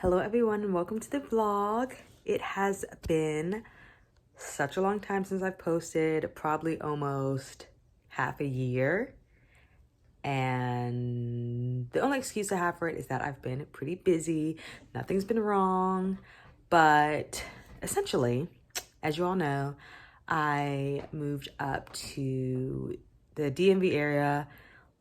Hello everyone and welcome to the vlog. It has been such a long time since I've posted, probably almost half a year. And the only excuse I have for it is that I've been pretty busy. Nothing's been wrong, but essentially, as you all know, I moved up to the DMV area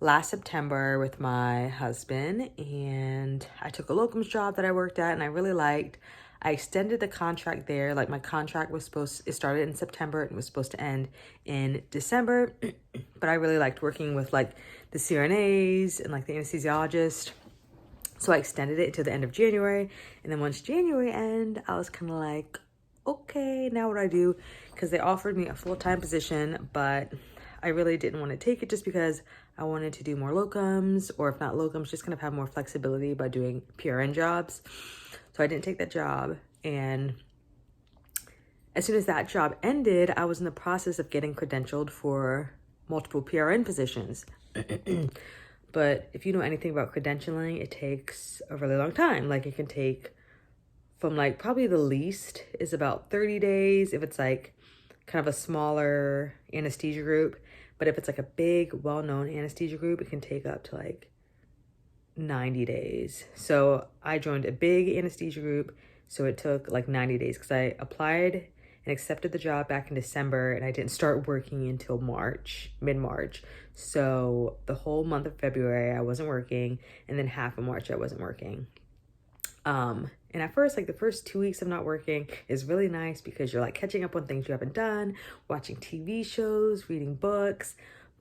last September with my husband, and I took a locums job that I worked at and I really liked. I extended the contract there. Like, my contract was it started in September and was supposed to end in December, but I really liked working with like the CRNAs and like the anesthesiologist. So I extended it to the end of January. And then once January ended, I was kind of like, okay, now what do I do? Because they offered me a full-time position, but I really didn't want to take it just because I wanted to do more locums, or if not locums, just kind of have more flexibility by doing PRN jobs. So I didn't take that job. And as soon as that job ended, I was in the process of getting credentialed for multiple PRN positions. But if you know anything about credentialing, it takes a really long time. Like, it can take from like probably the least is about 30 days if it's like kind of a smaller anesthesia group. But if it's like a big, well-known anesthesia group, it can take up to like 90 days. So I joined a big anesthesia group, so it took like 90 days because I applied and accepted the job back in December, and I didn't start working until March, mid-March. So the whole month of February I wasn't working, and then half of March I wasn't working. And at first, like the first 2 weeks of not working is really nice because you're like catching up on things you haven't done, watching TV shows, reading books.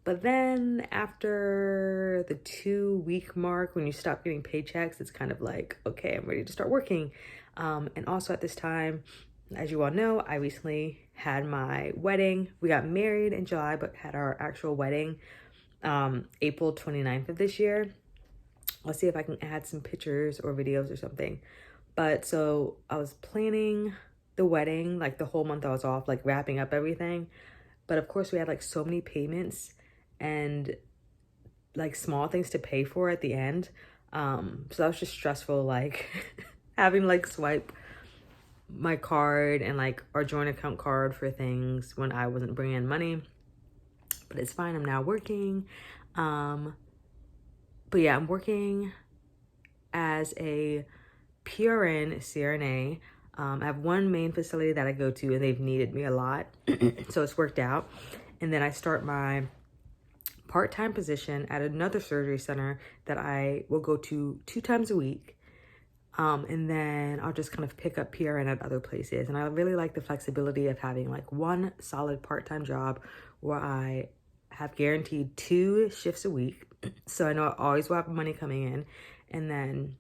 But then after the 2-week mark, when you stop getting paychecks, it's kind of like, okay, I'm ready to start working. And also at this time, as you all know, I recently had my wedding. We got married in July, but had our actual wedding April 29th of this year. I'll see if I can add some pictures or videos or something. But so I was planning the wedding, like the whole month I was off, like wrapping up everything. But of course we had like so many payments and like small things to pay for at the end. So that was just stressful, like having like swipe my card and like our joint account card for things when I wasn't bringing in money. But it's fine, I'm now working. But yeah, I'm working as a PRN CRNA. I have one main facility that I go to, and they've needed me a lot. So it's worked out. And then I start my part-time position at another surgery center that I will go to 2 times a week. And then I'll just kind of pick up PRN at other places. And I really like the flexibility of having like one solid part-time job where I have guaranteed 2 shifts a week. So I know I always will have money coming in. And then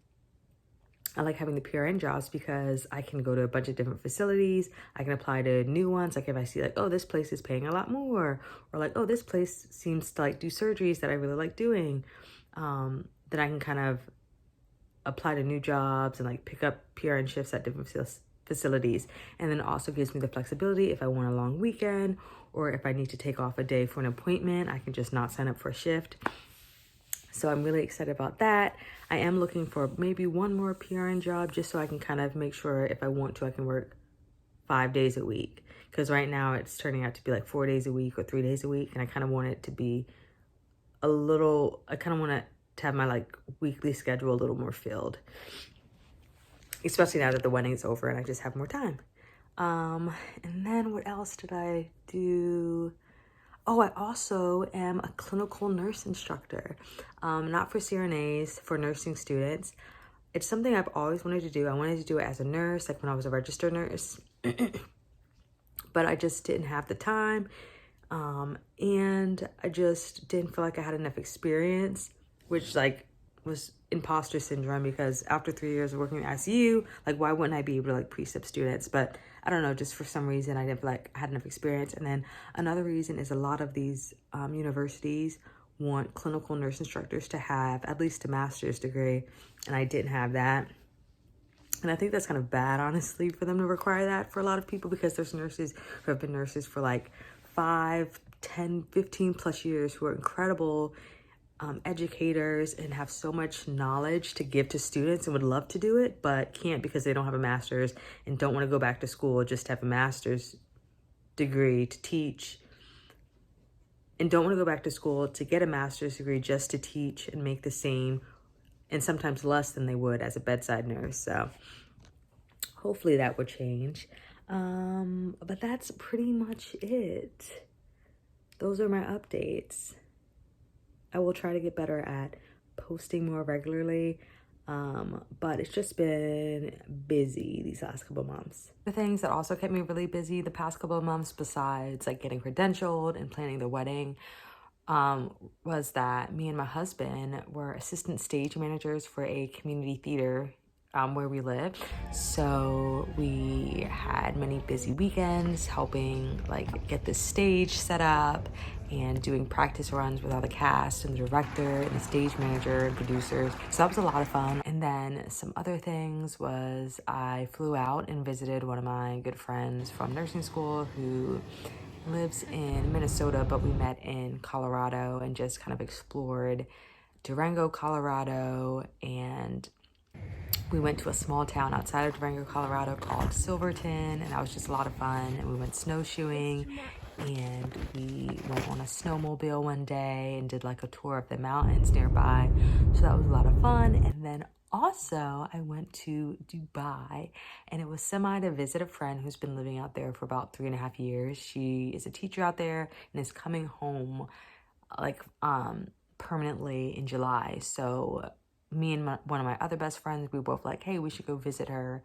I like having the PRN jobs because I can go to a bunch of different facilities. I can apply to new ones. Like if I see like, oh, this place is paying a lot more, or like, oh, this place seems to like do surgeries that I really like doing, then I can kind of apply to new jobs and like pick up PRN shifts at different facilities. And then it also gives me the flexibility if I want a long weekend, or if I need to take off a day for an appointment, I can just not sign up for a shift. So I'm really excited about that. I am looking for maybe one more PRN job just so I can kind of make sure if I want to, I can work 5 days a week. Because right now it's turning out to be like 4 days a week or 3 days a week. And I kind of want it to be I kind of want it to have my like weekly schedule a little more filled. Especially now that the wedding's over and I just have more time. And then what else did I do? Oh, I also am a clinical nurse instructor, not for CRNAs, for nursing students. It's something I've always wanted to do. I wanted to do it as a nurse, like when I was a registered nurse, but I just didn't have the time. And I just didn't feel like I had enough experience, which like was imposter syndrome, because after 3 years of working in ICU, like why wouldn't I be able to like precept students? But I don't know, just for some reason I didn't feel like I had enough experience. And then another reason is a lot of these universities want clinical nurse instructors to have at least a master's degree, and I didn't have that. And I think that's kind of bad, honestly, for them to require that for a lot of people, because there's nurses who have been nurses for like 5, 10, 15 plus years who are incredible educators and have so much knowledge to give to students and would love to do it, but can't because they don't have a master's and don't want to go back to school just to have a master's degree to teach, and don't want to go back to school to get a master's degree just to teach and make the same and sometimes less than they would as a bedside nurse. So hopefully that will change. But that's pretty much it. Those are my updates. I will try to get better at posting more regularly, but it's just been busy these last couple months. The things that also kept me really busy the past couple of months, besides like getting credentialed and planning the wedding, was that me and my husband were assistant stage managers for a community theater where we live. So we had many busy weekends helping like get the stage set up and doing practice runs with all the cast and the director and the stage manager and producers. So that was a lot of fun. And then some other things was I flew out and visited one of my good friends from nursing school who lives in Minnesota, but we met in Colorado and just kind of explored Durango, Colorado, and we went to a small town outside of Durango, Colorado called Silverton, and that was just a lot of fun. And we went snowshoeing, and we went on a snowmobile one day and did like a tour of the mountains nearby. So that was a lot of fun. And then also I went to Dubai, and it was semi to visit a friend who's been living out there for about 3.5 years. She is a teacher out there and is coming home like permanently in July. So me and one of my other best friends, we were both like, hey, we should go visit her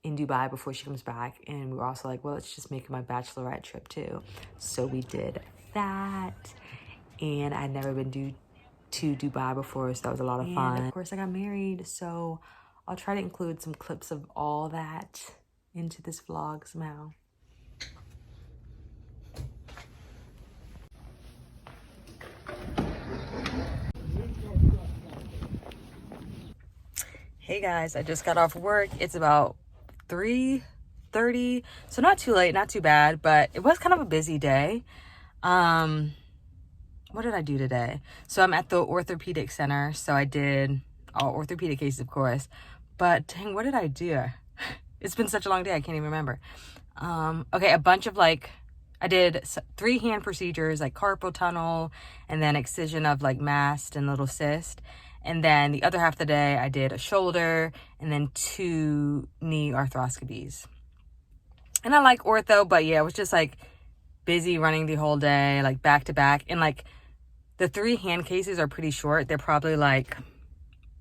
in Dubai before she comes back. And we were also like, well, let's just make it my bachelorette trip too. So we did that. And I'd never been to Dubai before, so that was a lot of fun. And of course, I got married, so I'll try to include some clips of all that into this vlog somehow. Hey guys, I just got off work. It's about 3:30, so not too late, not too bad, but it was kind of a busy day. What did I do today? So I'm at the orthopedic center, so I did all orthopedic cases, of course, but dang, what did I do? It's been such a long day, I can't even remember. Okay, a bunch of like, I did 3 hand procedures, like carpal tunnel, and then excision of like mast and little cyst. And then the other half of the day, I did a shoulder and then 2 knee arthroscopies. And I like ortho, but yeah, it was just like busy running the whole day, like back to back. And like the 3 hand cases are pretty short. They're probably like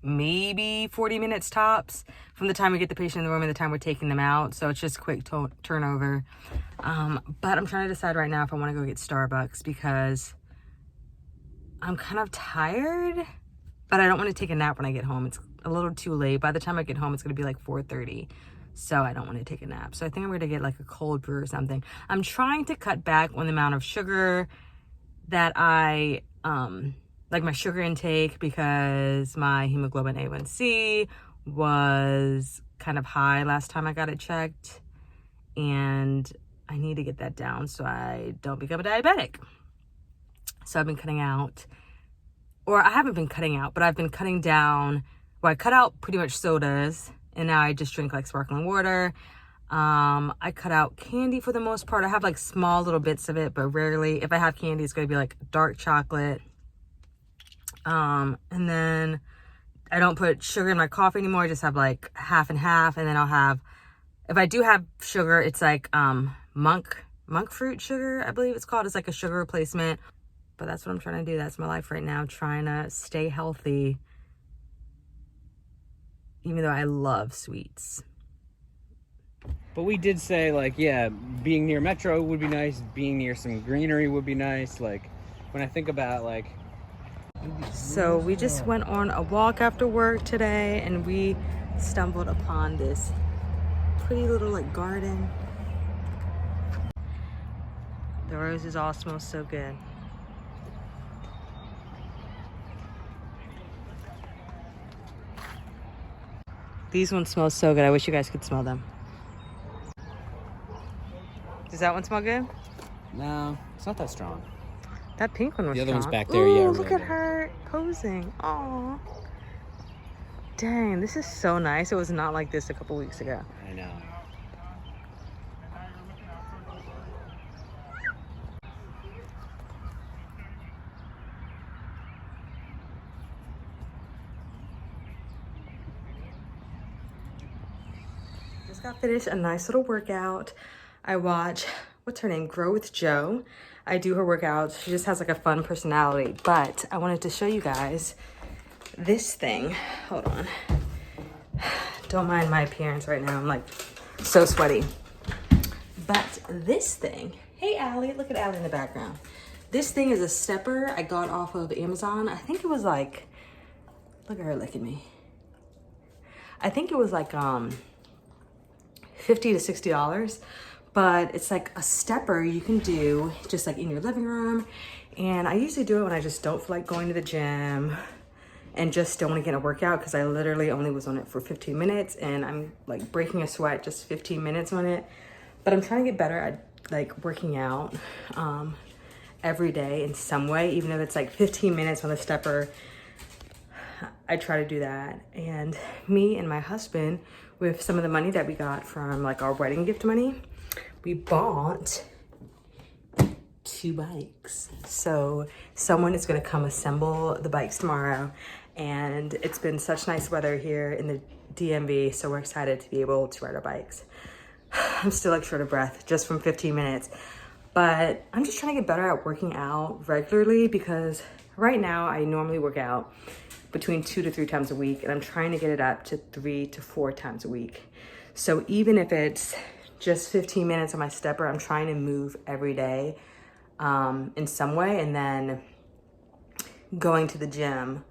maybe 40 minutes tops from the time we get the patient in the room and the time we're taking them out. So it's just quick turnover. But I'm trying to decide right now if I want to go get Starbucks because I'm kind of tired. But I don't want to take a nap when I get home. It's a little too late. By the time I get home, it's going to be like 4:30. So I don't want to take a nap. So I think I'm going to get like a cold brew or something. I'm trying to cut back on the amount of sugar that I, like my sugar intake, because my hemoglobin A1C was kind of high last time I got it checked. And I need to get that down so I don't become a diabetic. So I've been cutting out. Or I haven't been cutting out, but I've been cutting down. Well, I cut out pretty much sodas, and now I just drink like sparkling water. I cut out candy for the most part. I have like small little bits of it, but rarely. If I have candy, it's going to be like dark chocolate. And then I don't put sugar in my coffee anymore. I just have like half and half. And then I'll have, if I do have sugar, it's like monk fruit sugar, I believe it's called. It's like a sugar replacement. But that's what I'm trying to do. That's my life right now, trying to stay healthy, even though I love sweets. But we did say, like, yeah, being near Metro would be nice. Being near some greenery would be nice. Like, when I think about, like... So we just went on a walk after work today, and we stumbled upon this pretty little, like, garden. The roses all smell so good. These ones smell so good. I wish you guys could smell them. Does that one smell good? No, it's not that strong. That pink one was strong. The other one's back there. Ooh, yeah. Look at her. posing. Aw. Dang, this is so nice. It was not like this a couple weeks ago. I know. Just got finished a nice little workout. I watch, what's her name? Grow with Joe. I do her workouts. She just has like a fun personality. But I wanted to show you guys this thing. Hold on. Don't mind my appearance right now. I'm like so sweaty. But this thing, hey Allie, look at Allie in the background. This thing is a stepper I got off of Amazon. I think it was like, look at her licking me. I think it was like $50 to $60, but it's like a stepper you can do just like in your living room. And I usually do it when I just don't feel like going to the gym and just don't want to get a workout, because I literally only was on it for 15 minutes and I'm like breaking a sweat just 15 minutes on it. But I'm trying to get better at like working out every day in some way, even if it's like 15 minutes on the stepper. I try to do that. And me and my husband, with some of the money that we got from like our wedding gift money, we bought 2 bikes. So someone is going to come assemble the bikes tomorrow. And it's been such nice weather here in the DMV, so we're excited to be able to ride our bikes. I'm still like short of breath just from 15 minutes, but I'm just trying to get better at working out regularly, because right now I normally work out between 2 to 3 times a week, and I'm trying to get it up to 3 to 4 times a week. So even if it's just 15 minutes on my stepper, I'm trying to move every day in some way, and then going to the gym,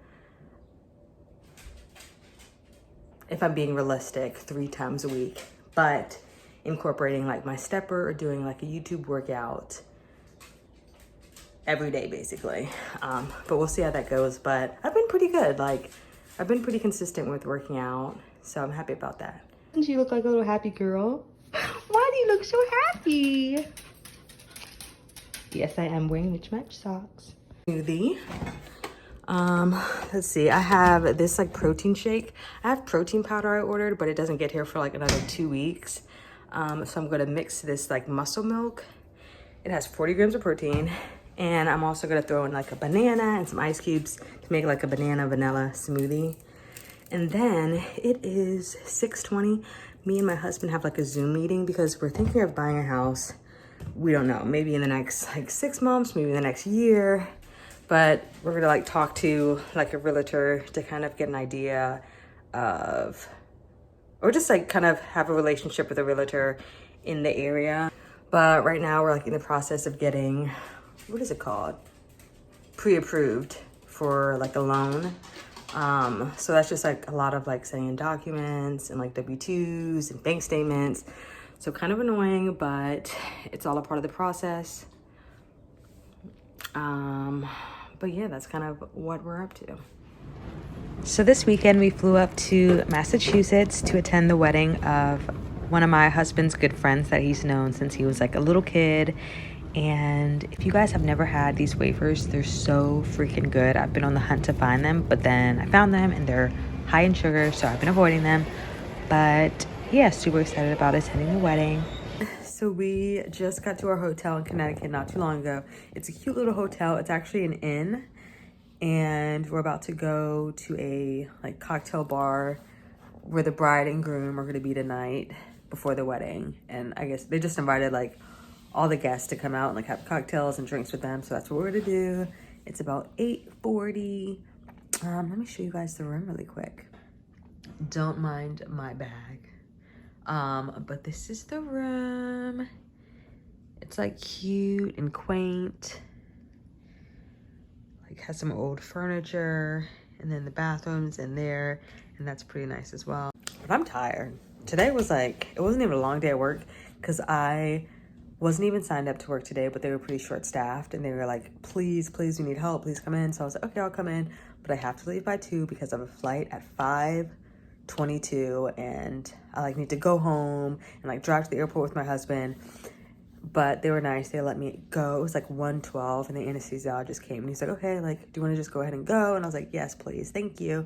if I'm being realistic, 3 times a week, but incorporating like my stepper or doing like a YouTube workout every day basically. But we'll see how that goes. But I've been pretty good. Like I've been pretty consistent with working out, so I'm happy about that. Doesn't she look like a little happy girl? Why do you look so happy? Yes, I am wearing mismatched socks. Smoothie. Let's see, I have this like protein shake. I have protein powder I ordered, but it doesn't get here for like another 2 weeks. So I'm gonna mix this like muscle milk. It has 40 grams of protein, and I'm also gonna throw in like a banana and some ice cubes to make like a banana vanilla smoothie. And then it is 6:20. Me and my husband have like a Zoom meeting because we're thinking of buying a house. We don't know, maybe in the next like 6 months, maybe in the next year. But we're gonna like talk to like a realtor to kind of get an idea of, or just like kind of have a relationship with a realtor in the area. But right now we're like in the process of getting, what is it called? Pre-approved for like a loan. So that's just like a lot of like sending in documents and like W-2s and bank statements. So kind of annoying, but it's all a part of the process. But yeah, that's kind of what we're up to. So this weekend we flew up to Massachusetts to attend the wedding of one of my husband's good friends that he's known since he was like a little kid. And if you guys have never had these wafers, they're so freaking good. I've been on the hunt to find them, but then I found them and they're high in sugar, so I've been avoiding them. But yeah, super excited about attending the wedding. So we just got to our hotel in Connecticut not too long ago. It's a cute little hotel. It's actually an inn, and we're about to go to a like cocktail bar where the bride and groom are going to be tonight before the wedding. And I guess they just invited like all the guests to come out and like have cocktails and drinks with them. So that's what we're going to do. It's about 8:40. Let me show you guys the room really quick. Don't mind my bag. But this is the room. It's like cute and quaint. Like has some old furniture, and then the bathroom's in there, and that's pretty nice as well. But I'm tired. Today was like, it wasn't even a long day at work because I wasn't even signed up to work today, but they were pretty short staffed and they were like, please, we need help, please come in. So I was like, okay, I'll come in, but I have to leave by 2 because I have a flight at 5:22 and I like need to go home and like drive to the airport with my husband. but they were nice. They let me go. It was like 1:12 and the anesthesiologist came and he's like, okay, like, do you want to just go ahead and go? And I was like, yes, please. Thank you.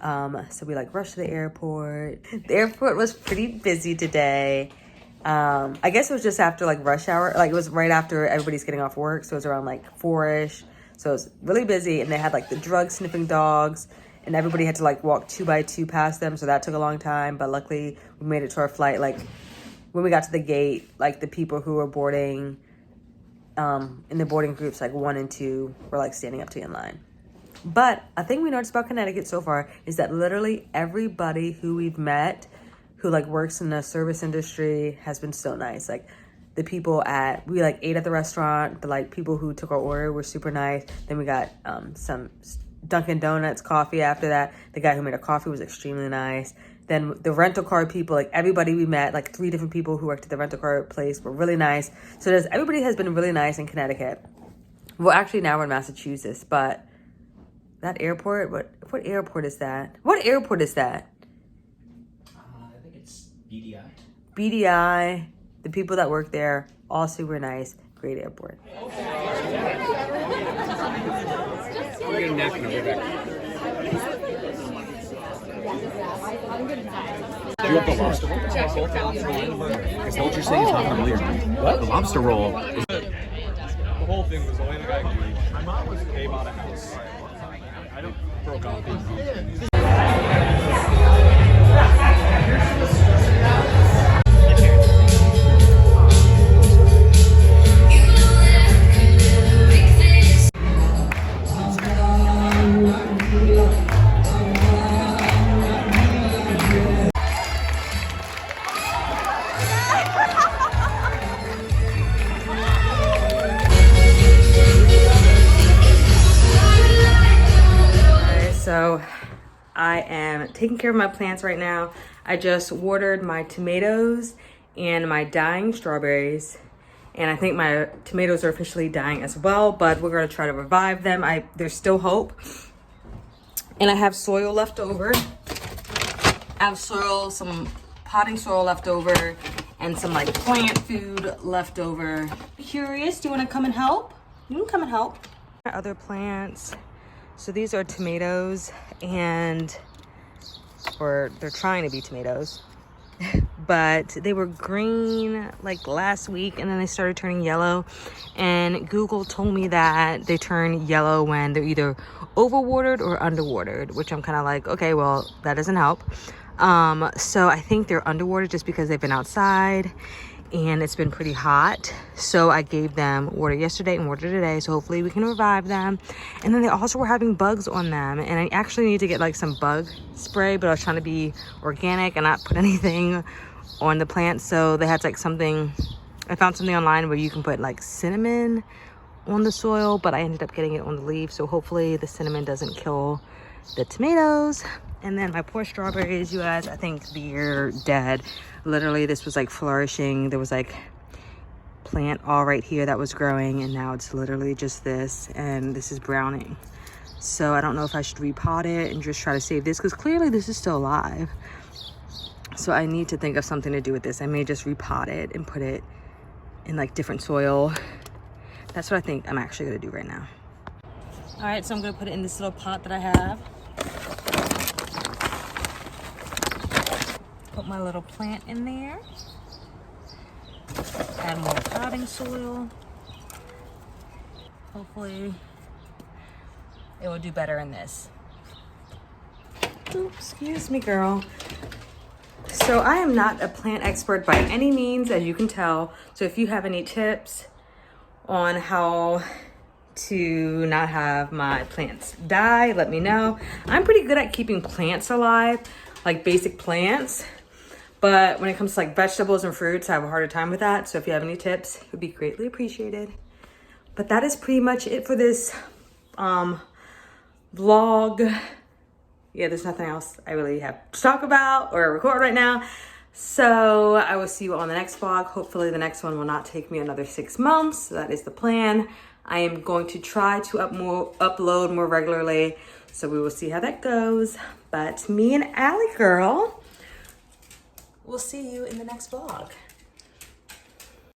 So we like rushed to the airport. The airport was pretty busy today. I guess it was just after like rush hour. Like it was right after everybody's getting off work. So it was around like 4-ish. So it was really busy. And they had like the drug sniffing dogs and everybody had to like walk 2 by 2 past them. So that took a long time. But luckily we made it to our flight. Like when we got to the gate, like the people who were boarding, in the boarding groups, like 1 and 2 were like standing up to you in line. But a thing we noticed about Connecticut so far is that literally everybody who we've met who like works in the service industry has been so nice. Like the people we like ate at the restaurant, the like people who took our order were super nice. Then we got some Dunkin' Donuts coffee after that. The guy who made our coffee was extremely nice. Then the rental car people, like everybody we met, like 3 different people who worked at the rental car place were really nice. So everybody has been really nice in Connecticut. Well, actually now we're in Massachusetts, but that airport, what airport is that? What airport is that? I think it's BDI. BDI, the people that work there, all super nice, great airport. We'll get a napkin, I'll be back. Do you want the lobster roll? Is that what you're saying? It's not familiar. What? The lobster roll. The whole thing was only the guy who my mom came out of house. I don't broke off. So I am taking care of my plants right now. I just watered my tomatoes and my dying strawberries. And I think my tomatoes are officially dying as well, but we're gonna try to revive them. There's still hope. And I have soil left over. I have some potting soil left over and some like plant food left over. Curious, do you wanna come and help? You can come and help. My other plants. So these are tomatoes or they're trying to be tomatoes, but they were green like last week and then they started turning yellow. And Google told me that they turn yellow when they're either overwatered or underwatered, which I'm kind of like, okay, well, that doesn't help. So I think they're underwatered just because they've been outside and it's been pretty hot. So I gave them water yesterday and water today, so hopefully we can revive them. And then they also were having bugs on them, and I actually need to get like some bug spray, but I was trying to be organic and not put anything on the plants. So they had like I found something online where you can put like cinnamon on the soil, but I ended up getting it on the leaves, so hopefully the cinnamon doesn't kill the tomatoes. And then my poor strawberries, you guys, I think they're dead. Literally, this was like flourishing. There was like plant all right here that was growing, and now it's literally just this, and this is browning. So I don't know if I should repot it and just try to save this, because clearly this is still alive. So I need to think of something to do with this. I may just repot it and put it in like different soil. That's what I think I'm actually gonna do right now. All right, so I'm gonna put it in this little pot that I have. Put my little plant in there. Add more potting soil. Hopefully it will do better in this. Oops, excuse me, girl. So I am not a plant expert by any means, as you can tell. So if you have any tips on how to not have my plants die, let me know. I'm pretty good at keeping plants alive, like basic plants. But when it comes to like vegetables and fruits, I have a harder time with that. So if you have any tips, it would be greatly appreciated. But that is pretty much it for this vlog. Yeah, there's nothing else I really have to talk about or record right now. So I will see you on the next vlog. Hopefully the next one will not take me another 6 months. That is the plan. I am going to try to upload more regularly. So we will see how that goes. But me and Allie girl, we'll see you in the next vlog.